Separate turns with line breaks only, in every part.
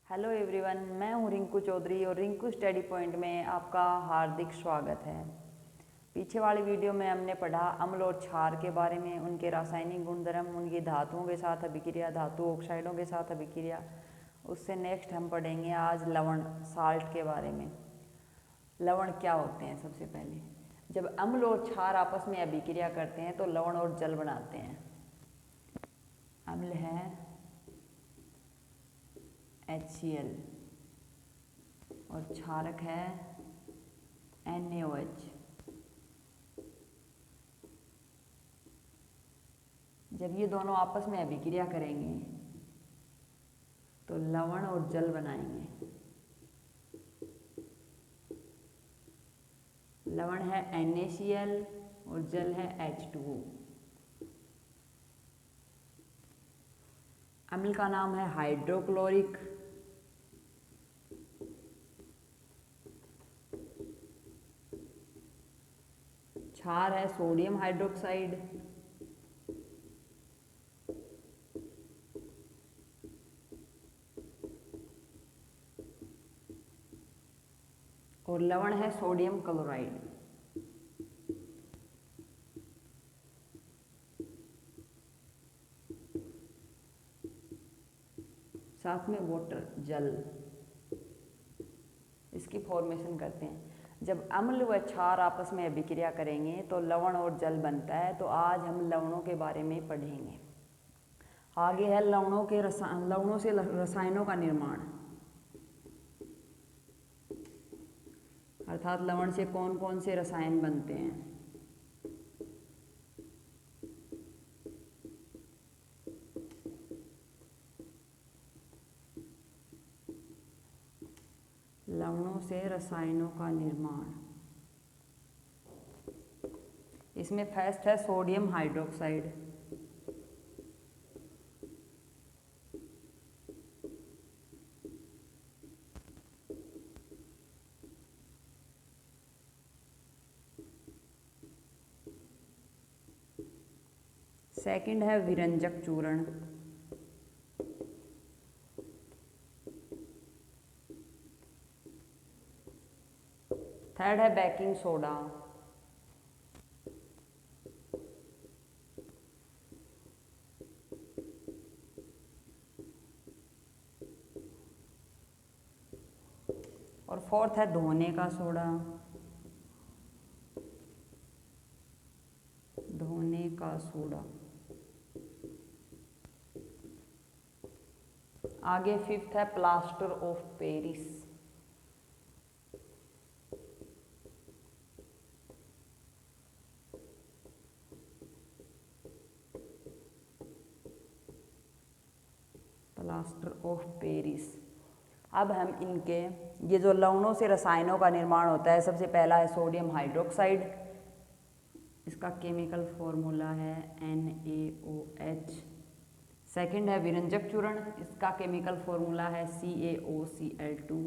Hello everyone, मैं हूं रिंकू चौधरी और रिंकू स्टडी पॉइंट में आपका हार्दिक स्वागत है। पीछे वाली वीडियो में हमने पढ़ा अम्ल और क्षार के बारे में, उनके रासायनिक गुणधर्म, उनकी धातुओं के साथ अभिक्रिया, धातु ऑक्साइडों के साथ अभिक्रिया। उससे नेक्स्ट हम पढ़ेंगे आज लवण, साल्ट के बारे में। लवण क्या होते हैं? सबसे पहले जब अम्ल और क्षार आपस में अभिक्रिया करते हैं तो लवण और जल बनाते हैं। अम्ल है HCl और क्षारक है NaOH। जब ये दोनों आपस में अभिक्रिया करेंगे तो लवण और जल बनाएंगे। लवण है NaCl और जल है H2O। अम्ल का नाम है हाइड्रोक्लोरिक। क्षार है सोडियम हाइड्रोक्साइड। और लवण है सोडियम क्लोराइड। साथ में वाटर, जल। इसकी फॉर्मेशन करते हैं। जब अम्ल व क्षार आपस में अभिक्रिया करेंगे तो लवण और जल बनता है। तो आज हम लवणों के बारे में पढ़ेंगे। आगे है लवणों से रसायनों का निर्माण, अर्थात लवण से कौन कौन से रसायन बनते हैं। लवणों से रसायनों का निर्माण, इसमें फर्स्ट है सोडियम हाइड्रोक्साइड। सेकंड है विरंजक चूर्ण। थर्ड है बेकिंग सोडा। और फोर्थ है धोने का सोडा। धोने का सोडा। आगे फिफ्थ है plaster of Paris. Plaster of Paris. अब हम इनके, ये जो लवणों से रसायनों का निर्माण होता है, सबसे पहला है सोडियम हाइड्रोक्साइड। इसका केमिकल फॉर्मूला है NaOH। सेकंड है विरंजक चूर्ण। इसका केमिकल फॉर्मूला है CaOCl2।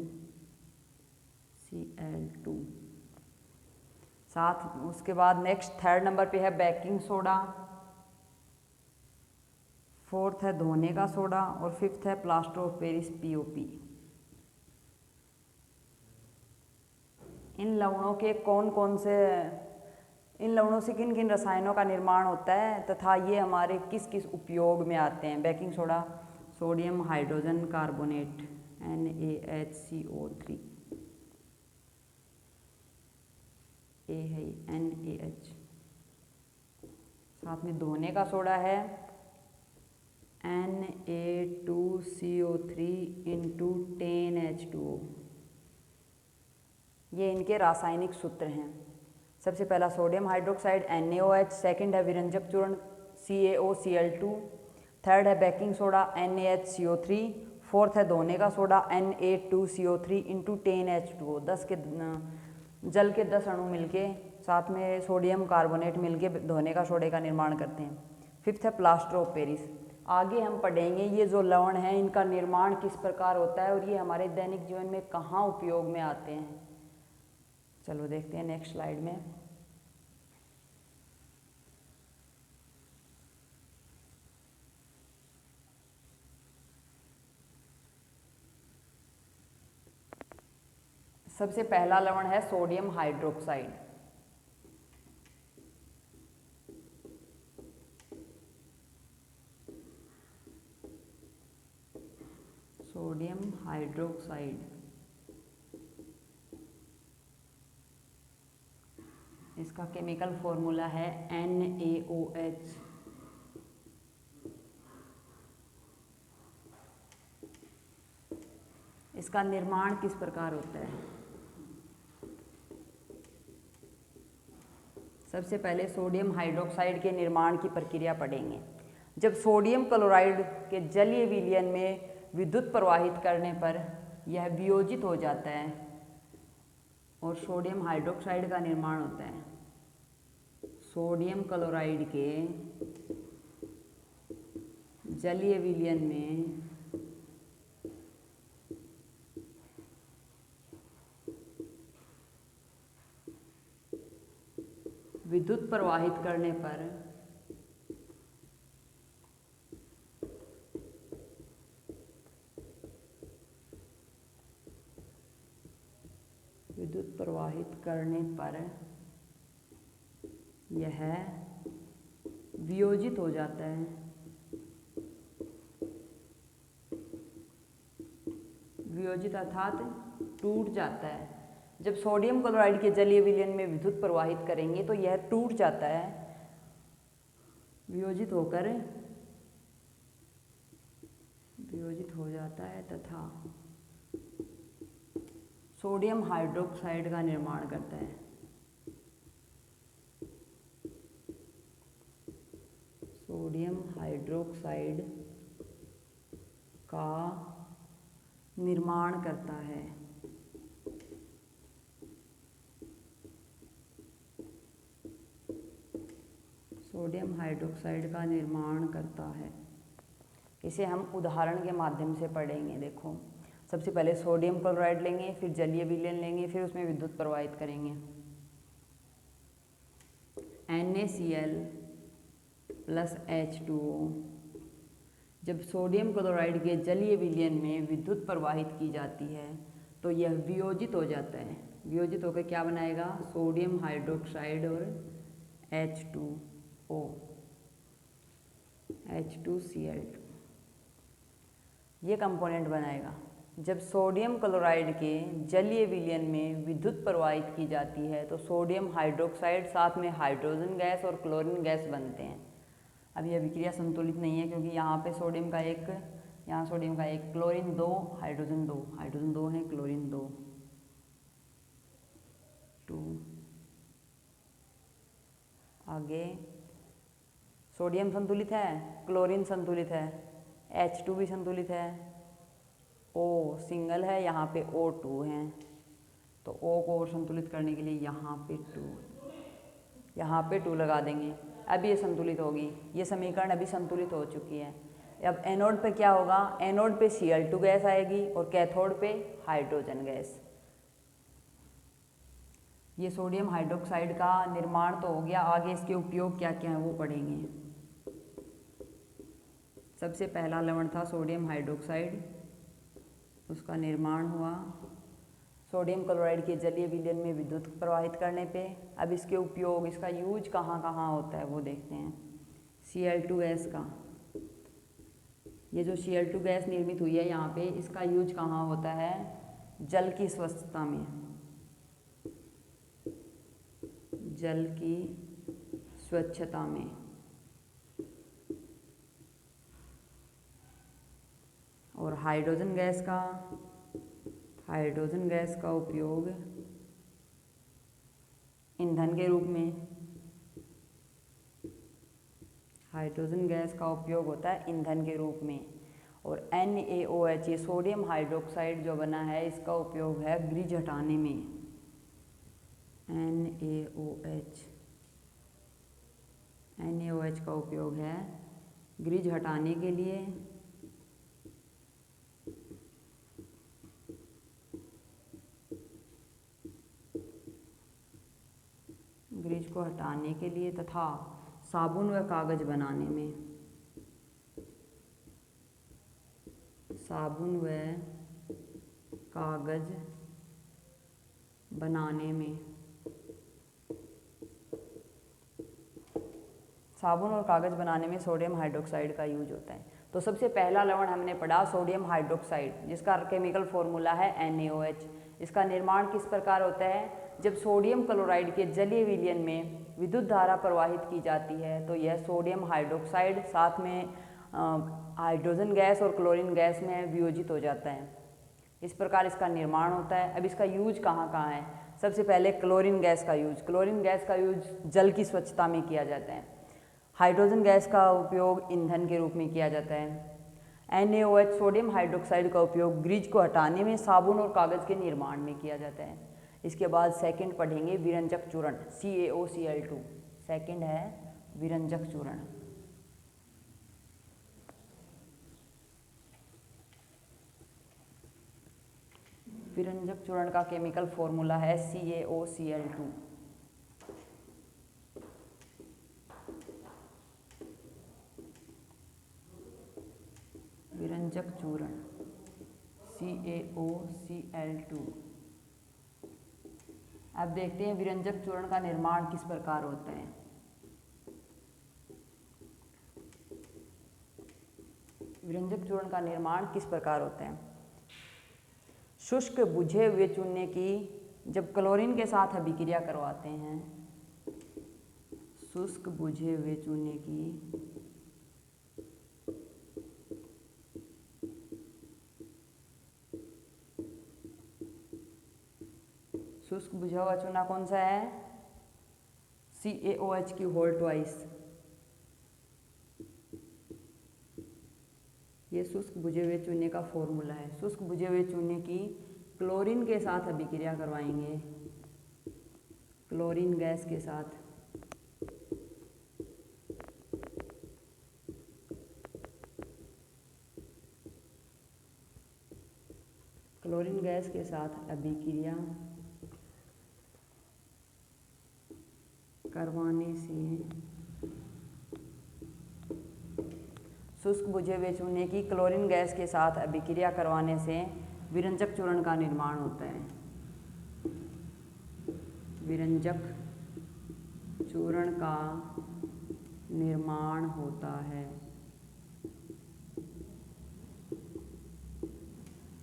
साथ उसके बाद नेक्स्ट थर्ड नंबर पे है बेकिंग सोडा। फोर्थ है धोने का सोडा और फिफ्थ है प्लास्टर ऑफ पेरिस POP। इन लवणों से किन किन रसायनों का निर्माण होता है तथा ये हमारे किस किस उपयोग में आते हैं। Baking soda, sodium hydrogen carbonate NaHCO3, A है NaH। साथ में धोने का सोडा है Na2CO3 इंटू 10H2O। ये इनके रासायनिक सूत्र हैं। सबसे पहला सोडियम हाइड्रोक्साइड NaOH, सेकंड है विरंजक चूर्ण CaOCl2, थर्ड है बेकिंग सोडा NaHCO3, फोर्थ है धोने का सोडा Na2CO3 इंटू 10H2O। 10 के जल के 10 अणु मिलके साथ में सोडियम कार्बोनेट मिलके धोने का सोडे का निर्माण करते हैं। फिफ्थ है प्लास्टर ऑफ पेरिस। आगे हम पढ़ेंगे ये जो लवण हैं इनका निर्माण किस प्रकार होता है और ये हमारे दैनिक जीवन में कहाँ उपयोग में आते हैं। चलो देखते हैं नेक्स्ट स्लाइड में। सबसे पहला लवण है सोडियम हाइड्रोक्साइड। सोडियम हाइड्रोक्साइड, इसका केमिकल फॉर्मूला है NaOH। इसका निर्माण किस प्रकार होता है? सबसे पहले सोडियम हाइड्रोक्साइड के निर्माण की प्रक्रिया पढ़ेंगे। जब सोडियम क्लोराइड के जलीय विलयन में विद्युत प्रवाहित करने पर यह वियोजित हो जाता है और सोडियम हाइड्रोक्साइड का निर्माण होता है। सोडियम क्लोराइड के जलीय विलयन में विद्युत प्रवाहित करने पर यह वियोजित हो जाता है। वियोजित अर्थात टूट जाता है। जब सोडियम क्लोराइड के जलीय विलयन में विद्युत प्रवाहित करेंगे तो यह टूट जाता है, वियोजित हो जाता है तथा सोडियम हाइड्रोक्साइड का निर्माण करता है। सोडियम हाइड्रोक्साइड का निर्माण करता है। सोडियम हाइड्रोक्साइड का निर्माण करता है। इसे हम उदाहरण के माध्यम से पढ़ेंगे। देखो, सबसे पहले सोडियम क्लोराइड लेंगे, फिर जलीय विलयन लेंगे, फिर उसमें विद्युत प्रवाहित करेंगे। NaCl plus H2O। जब सोडियम क्लोराइड के जलीय विलयन में विद्युत प्रवाहित की जाती है तो यह वियोजित हो जाता है। वियोजित होकर क्या बनाएगा? सोडियम हाइड्रोक्साइड और H2O, H2Cl2, ये कंपोनेंट बनाएगा। जब सोडियम क्लोराइड के जलीय विलयन में विद्युत प्रवाहित की जाती है तो सोडियम हाइड्रोक्साइड साथ में हाइड्रोजन गैस और क्लोरीन गैस बनते हैं। अब यह अभिक्रिया संतुलित नहीं है क्योंकि यहाँ पे सोडियम का एक, यहाँ सोडियम का एक, क्लोरीन 2, हाइड्रोजन 2, हाइड्रोजन 2 है, क्लोरीन 2, 2। आगे सोडियम संतुलित है, क्लोरीन संतुलित है, H2 भी संतुलित है, O सिंगल है, यहाँ पे O2 है, तो O को और संतुलित करने के लिए यहाँ पे 2, यहाँ पे 2 लगा देंगे। अब ये संतुलित होगी। ये समीकरण अभी संतुलित हो चुकी है। अब एनोड पे क्या होगा? एनोड पे Cl2 गैस आएगी और कैथोड पे हाइड्रोजन गैस। ये सोडियम हाइड्रोक्साइड का निर्माण तो हो गया। आगे इसके उपयोग क्या क्या है वो पढ़ेंगे। सबसे पहला लवण था सोडियम हाइड्रोक्साइड, उसका निर्माण हुआ सोडियम क्लोराइड के जलीय विलयन में विद्युत प्रवाहित करने पे। अब इसके उपयोग, इसका यूज कहाँ कहाँ होता है वो देखते हैं। Cl2 गैस का, ये जो Cl2 गैस निर्मित हुई है यहाँ पे, इसका यूज कहाँ होता है? जल की स्वच्छता में, जल की स्वच्छता में। और हाइड्रोजन गैस का उपयोग ईंधन के रूप में, हाइड्रोजन गैस का उपयोग होता है ईंधन के रूप में। और NaOH, ये सोडियम हाइड्रोक्साइड जो बना है, इसका उपयोग है ग्रिज हटाने में। NaOH का उपयोग है ग्रिज हटाने के लिए। ग्रिज को हटाने के लिए तथा साबुन व कागज बनाने में। साबुन व कागज बनाने में साबुन और कागज़ बनाने में सोडियम हाइड्रोक्साइड का यूज होता है। तो सबसे पहला लवण हमने पढ़ा सोडियम हाइड्रोक्साइड, जिसका केमिकल फॉर्मूला है NaOH। इसका निर्माण किस प्रकार होता है? जब सोडियम क्लोराइड के जलीय विलयन में विद्युत धारा प्रवाहित की जाती है तो यह सोडियम हाइड्रोक्साइड साथ में हाइड्रोजन गैस और क्लोरीन गैस में वियोजित हो जाता है। इस प्रकार इसका निर्माण होता है। अब इसका यूज कहाँ कहाँ है? सबसे पहले क्लोरीन गैस का यूज। क्लोरीन गैस का यूज जल की स्वच्छता में किया जाता है। हाइड्रोजन गैस का उपयोग ईंधन के रूप में किया जाता है। NaOH सोडियम हाइड्रोक्साइड का उपयोग ग्रीज को हटाने में, साबुन और कागज़ के निर्माण में किया जाता है। इसके बाद सेकंड पढ़ेंगे विरंजक चूर्ण CaOCl2। सेकंड है विरंजक चूर्ण। विरंजक चूर्ण का केमिकल फॉर्मूला है CaOCl2। विरंजक चूर्ण CaOCl2। अब देखते हैं विरंजक चूर्ण का निर्माण किस प्रकार होता है। विरंजक चूर्ण का निर्माण किस प्रकार होता है? शुष्क बुझे हुए चूने की जब क्लोरीन के साथ अभिक्रिया करवाते हैं, शुष्क बुझे हुए चूने की शुष्क बुझा हुआ चूना कौन सा है? CaOH की होल ट्वाइस। ये शुष्क बुझे हुए चूने का फॉर्मूला है। शुष्क बुझे हुए चूने की क्लोरीन के साथ अभिक्रिया करवाएंगे, क्लोरीन गैस के साथ। क्लोरीन गैस के साथ अभिक्रिया करवाने से शुष्क बुझे हुए चूने की क्लोरीन गैस के साथ अभिक्रिया करवाने से विरंजक चूर्ण का निर्माण होता है। विरंजक चूर्ण का निर्माण होता है।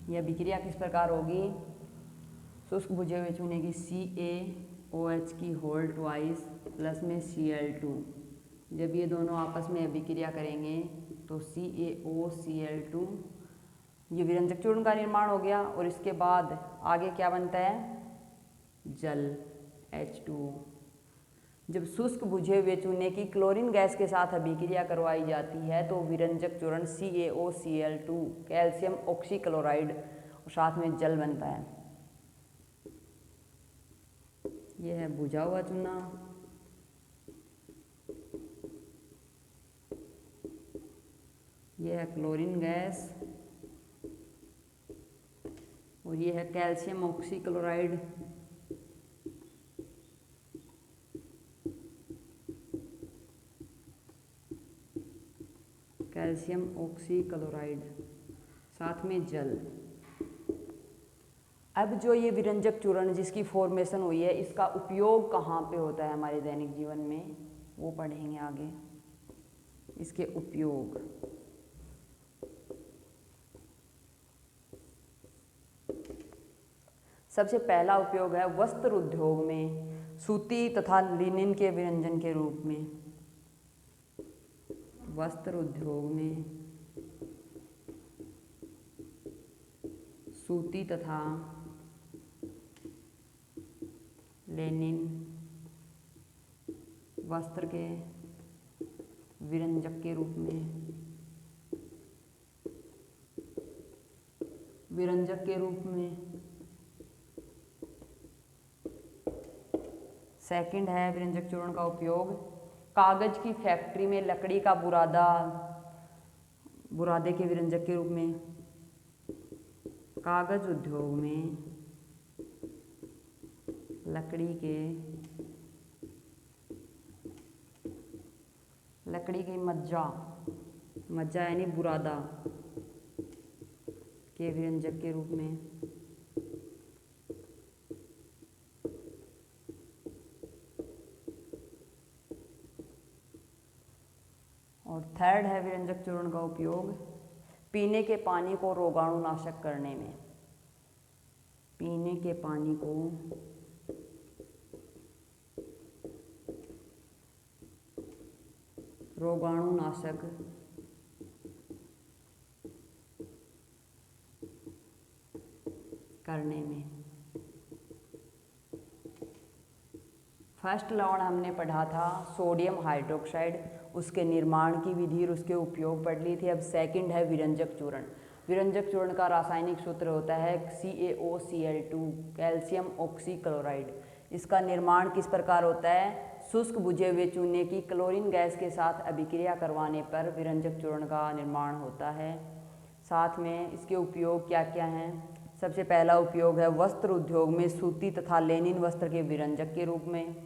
यह अभिक्रिया किस प्रकार होगी? शुष्क बुझे हुए चूने की CaOH की होल ट्वाइस प्लस में Cl2। जब ये दोनों आपस में अभिक्रिया करेंगे तो CaOCl2, ये विरंजक चूर्ण का निर्माण हो गया। और इसके बाद आगे क्या बनता है? जल H2O। जब शुष्क बुझे हुए चूने की क्लोरीन गैस के साथ अभिक्रिया करवाई जाती है तो विरंजक चूर्ण CaOCl2 कैल्शियम ऑक्सीक्लोराइड और साथ में जल बनता है। यह है बुझा हुआ चूना। यह है क्लोरीन गैस और यह है कैल्शियम ऑक्सीक्लोराइड। कैल्शियम ऑक्सीक्लोराइड साथ में जल। अब जो ये विरंजक चूर्ण जिसकी फॉर्मेशन हुई है, इसका उपयोग कहाँ पे होता है हमारे दैनिक जीवन में, वो पढ़ेंगे आगे। इसके उपयोग सबसे पहला उपयोग है वस्त्र उद्योग में सूती तथा लिनिन के विरंजन के रूप में। वस्त्र उद्योग में सूती तथा लिनिन वस्त्र के विरंजक के रूप में, विरंजक के रूप में। सेकंड है विरंजक चूर्ण का उपयोग कागज की फैक्ट्री में लकड़ी का बुरादे के विरंजक के रूप में। कागज उद्योग में लकड़ी की मज्जा यानी बुरादा के विरंजक के रूप में। थर्ड है विरंजक चूर्ण का उपयोग पीने के पानी को रोगाणुनाशक करने में। पीने के पानी को रोगाणुनाशक करने में। फर्स्ट लवण हमने पढ़ा था सोडियम हाइड्रोक्साइड, उसके निर्माण की विधि और उसके उपयोग पढ़ ली थी। अब सेकंड है विरंजक चूर्ण। विरंजक चूर्ण का रासायनिक सूत्र होता है CaOCl2 कैल्शियम ऑक्सीक्लोराइड। इसका निर्माण किस प्रकार होता है? शुष्क बुझे हुए चूने की क्लोरीन गैस के साथ अभिक्रिया करवाने पर विरंजक चूर्ण का निर्माण होता है। साथ में इसके उपयोग क्या क्या हैं? सबसे पहला उपयोग है वस्त्र उद्योग में सूती तथा लेनिन वस्त्र के विरंजक के रूप में।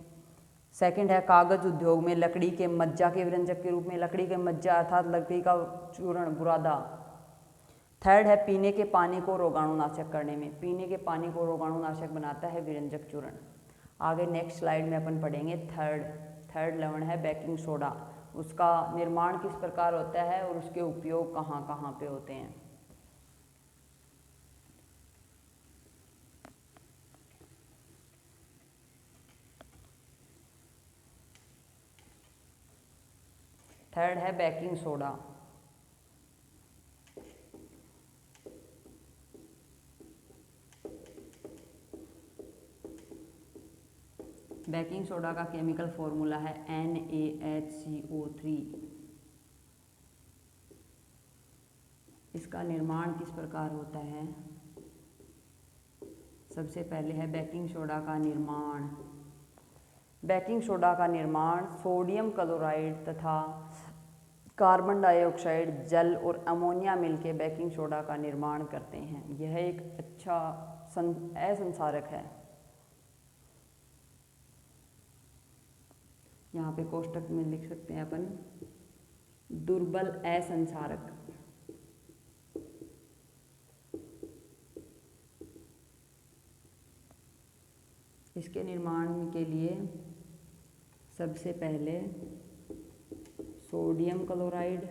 सेकंड है कागज उद्योग में लकड़ी के मज्जा के विरंजक के रूप में। लकड़ी के मज्जा अर्थात लकड़ी का चूर्ण बुरादा। थर्ड है पीने के पानी को रोगाणुनाशक करने में। पीने के पानी को रोगाणुनाशक बनाता है विरंजक चूर्ण। आगे नेक्स्ट स्लाइड में अपन पढ़ेंगे थर्ड लवण है बेकिंग सोडा। उसका निर्माण किस प्रकार होता है और उसके उपयोग कहाँ कहाँ पे होते हैं। थर्ड है बेकिंग सोडा। बेकिंग सोडा का केमिकल फॉर्मूला है NaHCO3। इसका निर्माण किस प्रकार होता है? सबसे पहले है बेकिंग सोडा का निर्माण। बेकिंग सोडा का निर्माण सोडियम क्लोराइड तथा कार्बन डाइऑक्साइड जल और अमोनिया मिलकर बेकिंग सोडा का निर्माण करते हैं। यह एक अच्छा असंसारक है। यहाँ पे कोष्टक में लिख सकते हैं अपन दुर्बल असंसारक। इसके निर्माण के लिए सबसे पहले सोडियम क्लोराइड,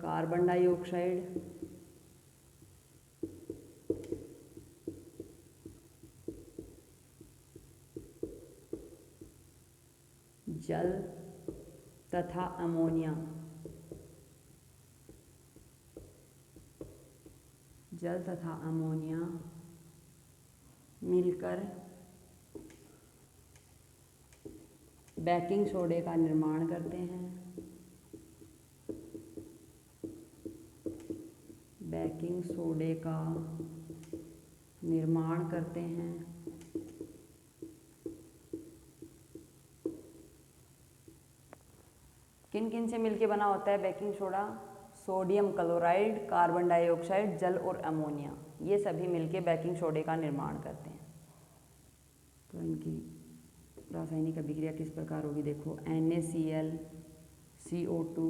कार्बन डाइऑक्साइड, जल तथा अमोनिया मिलकर बेकिंग सोडे का निर्माण करते हैं। बेकिंग सोडे का निर्माण करते हैं। किन किन से मिलके बना होता है baking soda? Sodium chloride, carbon dioxide, जल और अमोनिया, ये सभी मिलके बेकिंग सोडे का निर्माण करते हैं। तो इनकी रासायनिक अभिक्रिया किस प्रकार होगी देखो। NaCl CO2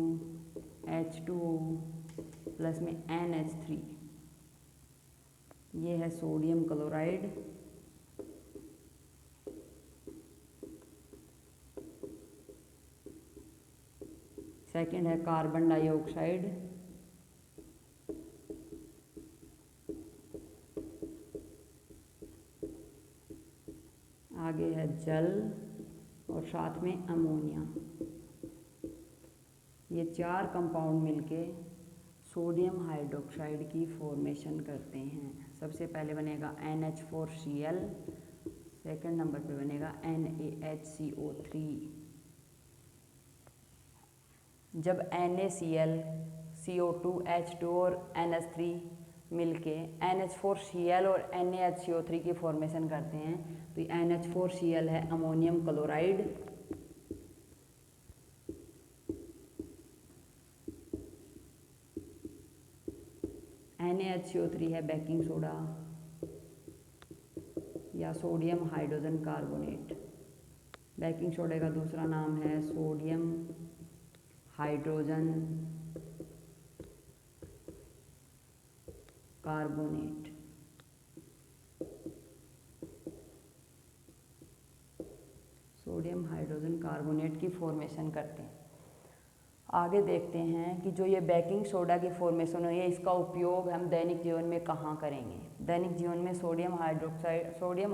H2O प्लस में NH3, ये है सोडियम क्लोराइड। सेकंड है कार्बन डाइऑक्साइड। आगे है जल और साथ में अमोनिया। ये चार कंपाउंड मिलके सोडियम हाइड्रोक्साइड की फॉर्मेशन करते हैं। सबसे पहले बनेगा NH4Cl, सेकंड नंबर पे बनेगा NaHCO3। जब NaCl, CO2, H2 और NH3 मिलके NH4Cl और NaHCO3 की फॉर्मेशन करते हैं तो ये NH4Cl है अमोनियम क्लोराइड, NaHCO3 है बेकिंग सोडा या सोडियम हाइड्रोजन कार्बोनेट। बेकिंग सोडे का दूसरा नाम है sodium hydrogen carbonate. Sodium hydrogen carbonate की फॉर्मेशन करते हैं। आगे देखते हैं कि जो ये बेकिंग सोडा की फॉर्मेशन है इसका उपयोग हम दैनिक जीवन में कहाँ करेंगे। दैनिक जीवन में सोडियम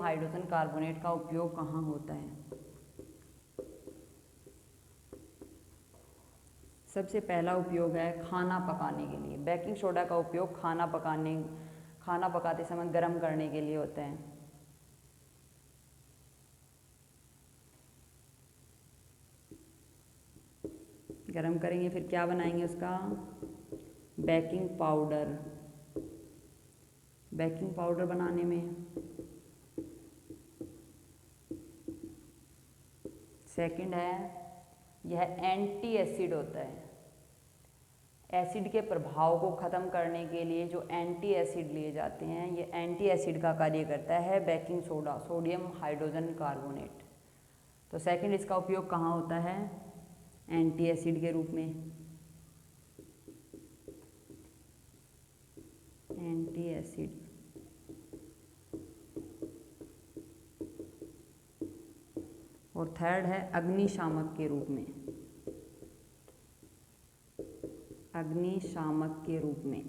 हाइड्रोजन कार्बोनेट का उपयोग कहाँ होता है। सबसे पहला उपयोग है खाना पकाने के लिए। बेकिंग सोडा का उपयोग खाना पकाते समय गर्म करने के लिए होता है। गरम करेंगे फिर क्या बनाएंगे उसका, बेकिंग पाउडर। बेकिंग पाउडर बनाने में सेकंड है, यह एंटी एसिड होता है। एसिड के प्रभाव को ख़त्म करने के लिए जो एंटी एसिड लिए जाते हैं, ये एंटी एसिड का कार्य करता है baking soda, sodium hydrogen carbonate. तो सेकंड इसका उपयोग कहाँ होता है, एंटी एसिड के रूप में। Anti acid. और थर्ड है अग्निशामक के रूप में। अग्निशामक के रूप में।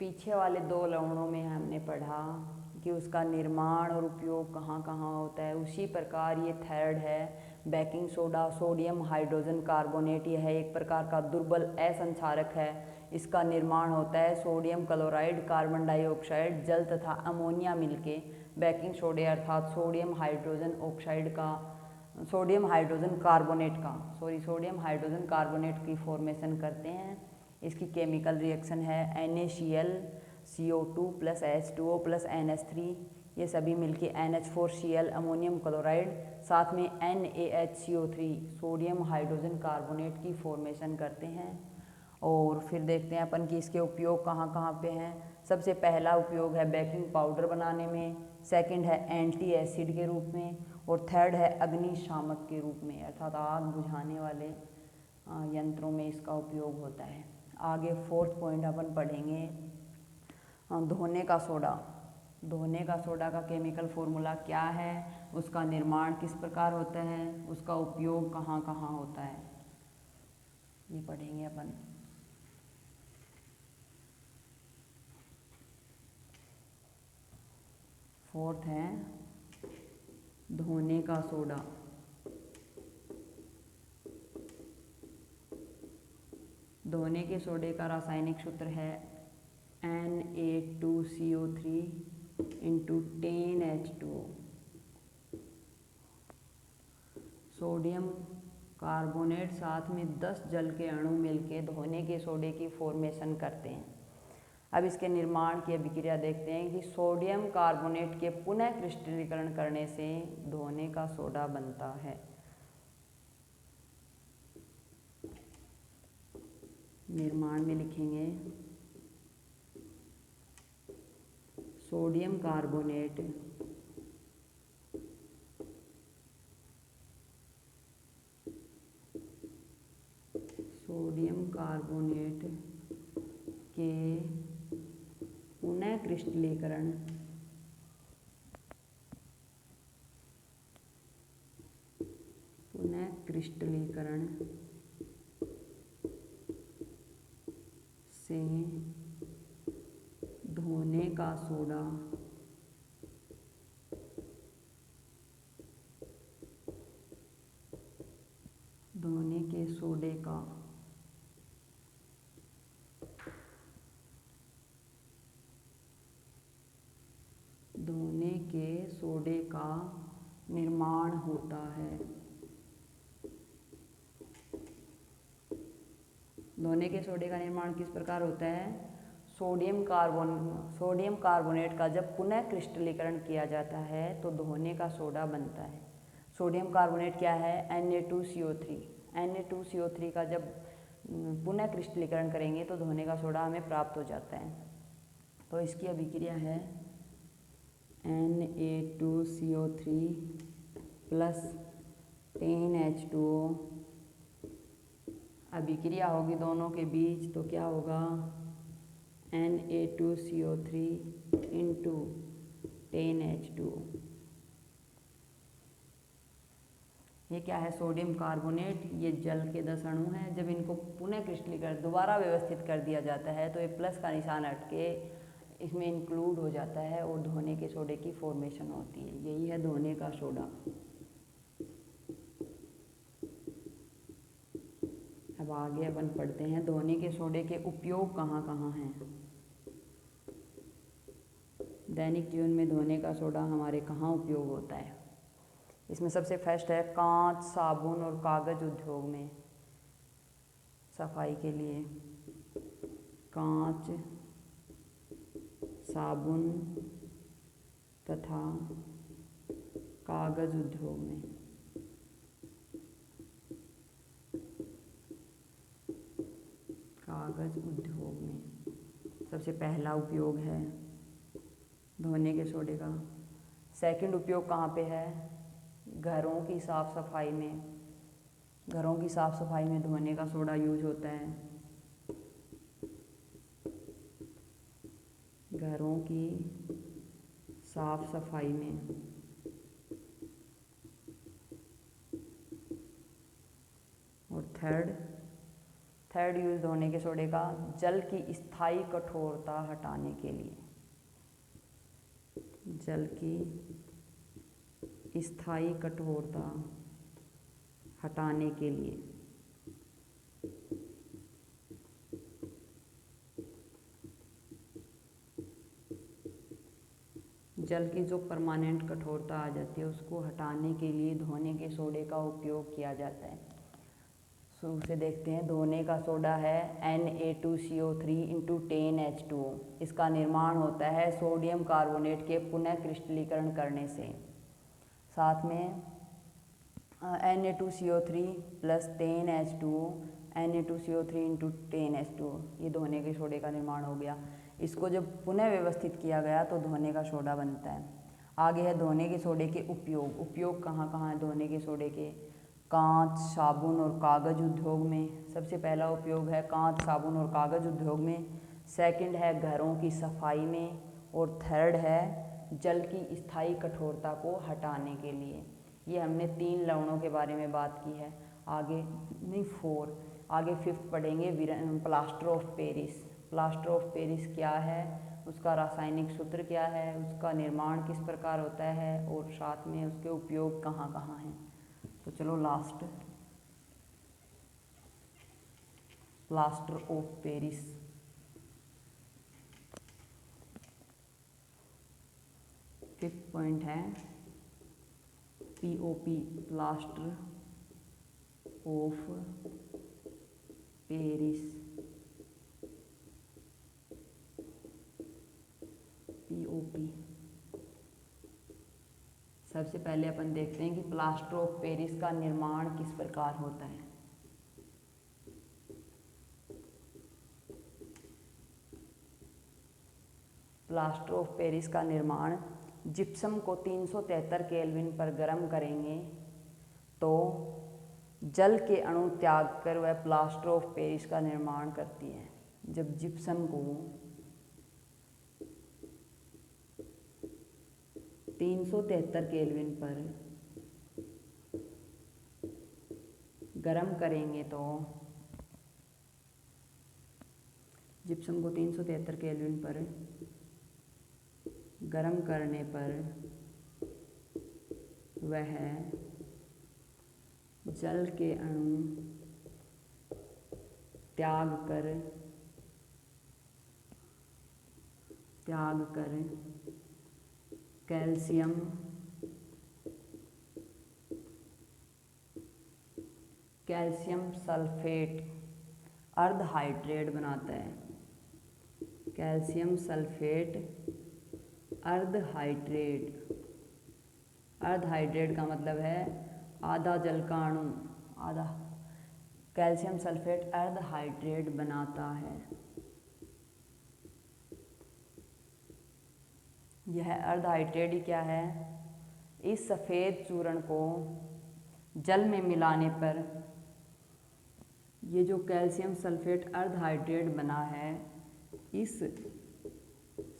पीछे वाले दो लवणों में हमने पढ़ा कि उसका निर्माण और उपयोग कहाँ कहाँ होता है, उसी प्रकार ये थर्ड है baking soda, sodium hydrogen carbonate. यह एक प्रकार का दुर्बल असंक्षारक है। इसका निर्माण होता है सोडियम क्लोराइड, कार्बन डाइऑक्साइड, जल तथा अमोनिया मिलके बेकिंग सोडे अर्थात सोडियम हाइड्रोजन कार्बोनेट की फॉर्मेशन करते हैं। इसकी केमिकल रिएक्शन है NaCl CO2 + H2O + NH3, ये सभी मिलके NH4Cl अमोनियम क्लोराइड साथ में NaHCO3 सोडियम हाइड्रोजन कार्बोनेट की फॉर्मेशन करते हैं। और फिर देखते हैं अपन कि इसके उपयोग कहाँ कहाँ पे हैं। सबसे पहला उपयोग है बेकिंग पाउडर बनाने में, सेकंड है एंटी एसिड के रूप में, और थर्ड है अग्निशामक के रूप में अर्थात आग बुझाने वाले यंत्रों में इसका उपयोग होता है। आगे फोर्थ पॉइंट अपन पढ़ेंगे धोने का सोडा। धोने का सोडा का केमिकल फॉर्मूला क्या है, उसका निर्माण किस प्रकार होता है, उसका उपयोग कहाँ कहाँ होता है, ये पढ़ेंगे अपन। फोर्थ है धोने का सोडा। धोने के सोडे का रासायनिक सूत्र है Na2CO3 × 10H2O। सोडियम कार्बोनेट साथ में 10 जल के अणु मिलके धोने के सोडे की फॉर्मेशन करते हैं। अब इसके निर्माण की अभिक्रिया देखते हैं कि सोडियम कार्बोनेट के पुनः क्रिस्टलीकरण करने से धोने का सोडा बनता है। निर्माण में लिखेंगे सोडियम कार्बोनेट के पुनः क्रिस्टलीकरण से धोने का सोडा धोने के सोडे का निर्माण होता है। धोने के सोडे का निर्माण किस प्रकार होता है, सोडियम कार्बोनेट का जब पुनः क्रिस्टलीकरण किया जाता है तो धोने का सोडा बनता है। सोडियम कार्बोनेट क्या है, Na2CO3 का जब पुनः क्रिस्टलीकरण करेंगे तो धोने का सोडा हमें प्राप्त हो जाता है। तो इसकी अभिक्रिया है Na2CO3 + 10H2O। अभिक्रिया होगी दोनों के बीच तो क्या होगा, Na2CO3 इंटू 10H2O। ये क्या है? Sodium carbonate. ये जल के 10 अणु हैं। जब इनको पुनः क्रिस्टलीकरण दोबारा व्यवस्थित कर दिया जाता है तो ये प्लस का निशान हट के इसमें इंक्लूड हो जाता है और धोने के सोडे की फॉर्मेशन होती है। यही है धोने का सोडा। अब आगे अपन पढ़ते हैं धोने के सोडे के उपयोग कहाँ कहाँ हैं। दैनिक जीवन में धोने का सोडा हमारे कहाँ उपयोग होता है? इसमें सबसे फर्स्ट है कांच, साबुन और कागज़ उद्योग में सफाई के लिए। कांच, साबुन तथा कागज़ उद्योग में। कागज़ उद्योग में सबसे पहला उपयोग है धोने के सोडे का। सेकंड उपयोग कहाँ पे है? घरों की साफ़ सफाई में। घरों की साफ़ सफाई में धोने का सोडा यूज होता है। घरों की साफ़ सफाई में। और थर्ड यूज धोने के सोडे का जल की स्थायी कठोरता हटाने के लिए। जल की स्थायी कठोरता हटाने के लिए। जल की जो परमानेंट कठोरता आ जाती है उसको हटाने के लिए धोने के सोडे का उपयोग किया जाता है। शुरू से देखते हैं। धोने का सोडा है Na2CO3 इंटू 10H2O। इसका निर्माण होता है सोडियम कार्बोनेट के पुनः क्रिस्टलीकरण करने से। साथ में Na2CO3 plus 10H2O, Na2CO3 into 10H2O, ये धोने के सोडे का निर्माण हो गया। इसको जब पुनः व्यवस्थित किया गया तो धोने का सोडा बनता है। आगे है धोने के सोडे के उपयोग। उपयोग कहाँ कहाँ है धोने के सोडे के? कांच, साबुन और कागज़ उद्योग में। सबसे पहला उपयोग है कांच, साबुन और कागज़ उद्योग में। सेकंड है घरों की सफाई में। और थर्ड है जल की स्थायी कठोरता को हटाने के लिए। ये हमने 3 लवणों के बारे में बात की है। आगे नहीं 4, आगे 5th पढ़ेंगे plaster of Paris. Plaster of Paris क्या है, उसका रासायनिक सूत्र क्या है, उसका निर्माण किस प्रकार होता है और साथ में उसके उपयोग कहाँ कहाँ हैं। तो चलो last plaster of Paris. Fifth point है POP, plaster of Paris. POP सबसे पहले अपन देखते हैं कि प्लास्टर ऑफ पेरिस का निर्माण किस प्रकार होता है। प्लास्टर ऑफ पेरिस का निर्माण जिप्सम को 373 केल्विन पर गर्म करेंगे तो जल के अणु त्याग कर वह प्लास्टर ऑफ पेरिस का निर्माण करती है। जब जिप्सम को 373 केल्विन पर गर्म करेंगे तो जिप्सम को 373 केल्विन पर गर्म करने पर वह जल के अणु त्याग कर कैल्शियम सल्फेट अर्धहाइड्रेट बनाता है। Calcium sulphate अर्धहाइड्रेट। अर्धहाइड्रेट का मतलब है आधा जल का अणु, आधा। कैल्शियम सल्फेट अर्धहाइड्रेट बनाता है। यह अर्धहाइड्रेट ही क्या है? इस सफ़ेद चूर्ण को जल में मिलाने पर ये जो कैल्शियम सल्फेट अर्धहाइड्रेट बना है इस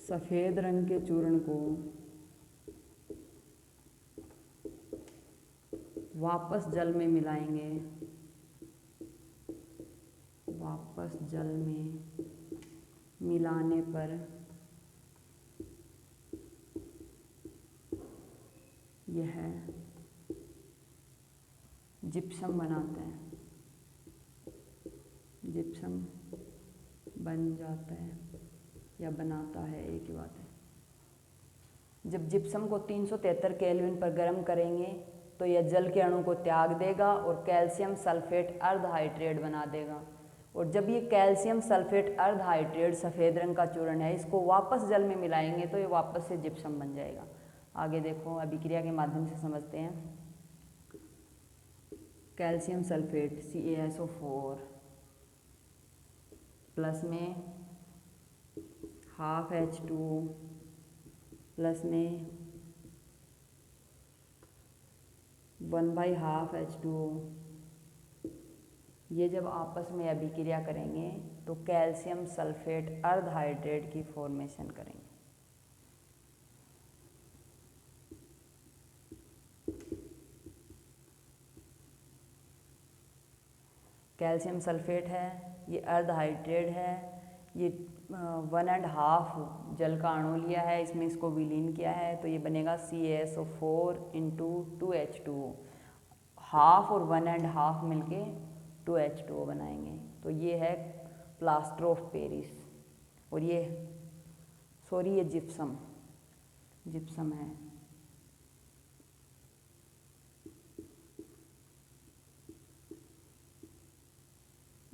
सफ़ेद रंग के चूर्ण को वापस जल में मिलाएंगे, वापस जल में मिलाने पर यह जिप्सम बनाता है, जिप्सम बन जाता है या बनाता है, एक ही बात है। जब जिप्सम को 373 केल्विन पर गर्म करेंगे तो यह जल के अणु को त्याग देगा और कैल्शियम सल्फेट अर्ध हाइड्रेट बना देगा। और जब ये कैल्शियम सल्फेट अर्ध हाइड्रेट सफ़ेद रंग का चूर्ण है, इसको वापस जल में मिलाएंगे तो ये वापस से जिप्सम बन जाएगा। आगे देखो, अभिक्रिया के माध्यम से समझते हैं। कैल्शियम सल्फेट CaSO4 प्लस में हाफ H2 प्लस में 1/2 H2O, ये जब आपस में अभिक्रिया करेंगे तो कैल्शियम सल्फेट अर्ध हाइड्रेट की फॉर्मेशन करेंगे। कैल्शियम सल्फेट है, ये अर्ध हाइड्रेट है, ये 1.5 जल का अणु लिया है, इसमें इसको विलीन किया है तो ये बनेगा CaSO4 × 2H2O। हाफ और 1.5 मिलके 2H2O बनाएंगे। तो ये है प्लास्टर ऑफ पेरिस और ये ये जिप्सम है।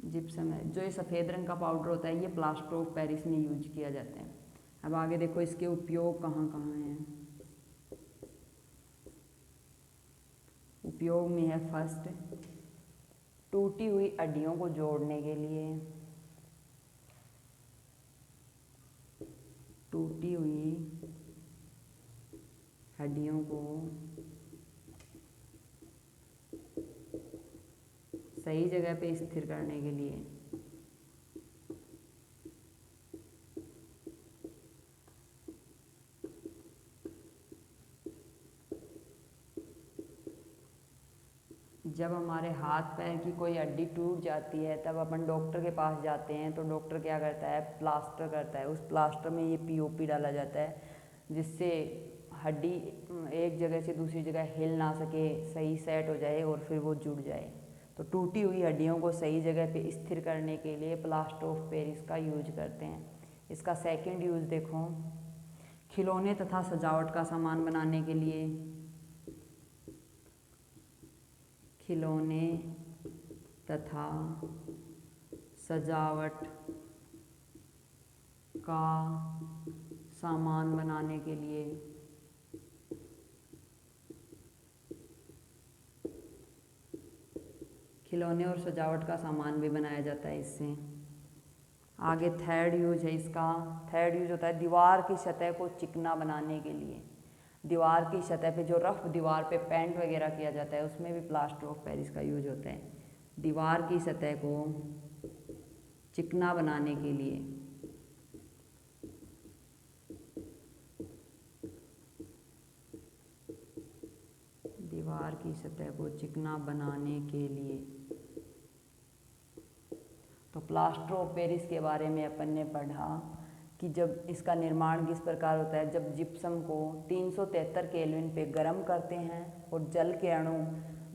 जिप्सम है, जो ये सफ़ेद रंग का पाउडर होता है, ये प्लास्टर ऑफ पेरिस में यूज किया जाता है। अब आगे देखो इसके उपयोग कहाँ कहाँ हैं। उपयोग में है फर्स्ट, टूटी हुई हड्डियों को जोड़ने के लिए, टूटी हुई हड्डियों को सही जगह पे स्थिर करने के लिए, जब हमारे हाथ पैर की कोई हड्डी टूट जाती है तब अपन डॉक्टर के पास जाते हैं तो डॉक्टर क्या करता है, प्लास्टर करता है। उस प्लास्टर में ये POP डाला जाता है जिससे हड्डी एक जगह से दूसरी जगह हिल ना सके, सही सेट हो जाए और फिर वो जुड़ जाए। तो टूटी हुई हड्डियों को सही जगह पे स्थिर करने के लिए प्लास्टर ऑफ पेरिस का यूज करते हैं। इसका सेकंड यूज देखो, खिलौने तथा सजावट का सामान बनाने के लिए, खिलौने तथा सजावट का सामान बनाने के लिए, खिलौने और सजावट का सामान भी बनाया जाता है इससे। आगे थर्ड यूज है इसका, थर्ड यूज होता है दीवार की सतह को चिकना बनाने के लिए। दीवार की सतह पे जो रफ दीवार पे पेंट वगैरह किया जाता है उसमें भी प्लास्टर ऑफ पेरिस का यूज होता है। दीवार की सतह को चिकना बनाने के लिए, दीवार की सतह को चिकना बनाने के लिए। तो प्लास्टर ऑफ पेरिस के बारे में अपन ने पढ़ा कि जब इसका निर्माण किस प्रकार होता है, जब जिप्सम को 373 केल्विन पे गर्म करते हैं और जल के अणु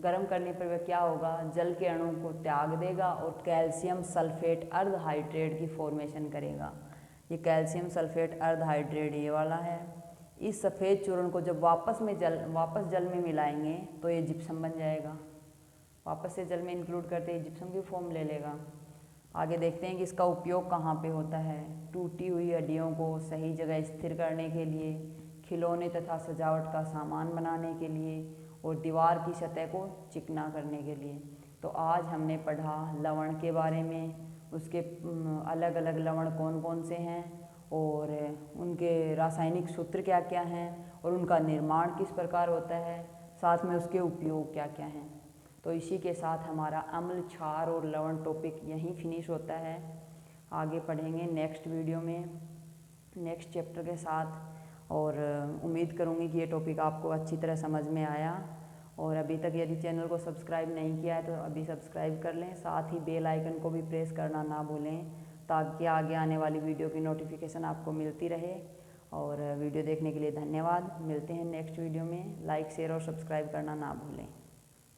गर्म करने पर वह क्या होगा, जल के अणु को त्याग देगा और कैल्शियम सल्फेट अर्ध हाइड्रेट की फॉर्मेशन करेगा। ये कैल्शियम सल्फेट अर्ध हाइड्रेट ये वाला है। इस सफ़ेद चूर्ण को जब वापस जल में मिलाएंगे तो ये जिप्सम बन जाएगा। वापस से जल में इंक्लूड करते ही जिप्सम की फॉर्म ले लेगा। आगे देखते हैं कि इसका उपयोग कहाँ पे होता है। टूटी हुई हड्डियों को सही जगह स्थिर करने के लिए, खिलौने तथा सजावट का सामान बनाने के लिए और दीवार की सतह को चिकना करने के लिए। तो आज हमने पढ़ा लवण के बारे में, उसके अलग अलग लवण कौन कौन से हैं और उनके रासायनिक सूत्र क्या क्या हैं और उनका निर्माण किस प्रकार होता है, साथ में उसके उपयोग क्या क्या हैं। तो इसी के साथ हमारा अम्ल, क्षार और लवण टॉपिक यहीं फिनिश होता है। आगे पढ़ेंगे नेक्स्ट वीडियो में नेक्स्ट चैप्टर के साथ। और उम्मीद करूँगी कि ये टॉपिक आपको अच्छी तरह समझ में आया। और अभी तक यदि चैनल को सब्सक्राइब नहीं किया है तो अभी सब्सक्राइब कर लें, साथ ही बेल आइकन को भी प्रेस करना ना भूलें ताकि आगे आने वाली वीडियो की नोटिफिकेशन आपको मिलती रहे। और वीडियो देखने के लिए धन्यवाद। मिलते हैं नेक्स्ट वीडियो में। लाइक शेयर और सब्सक्राइब करना ना भूलें।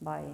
बाय।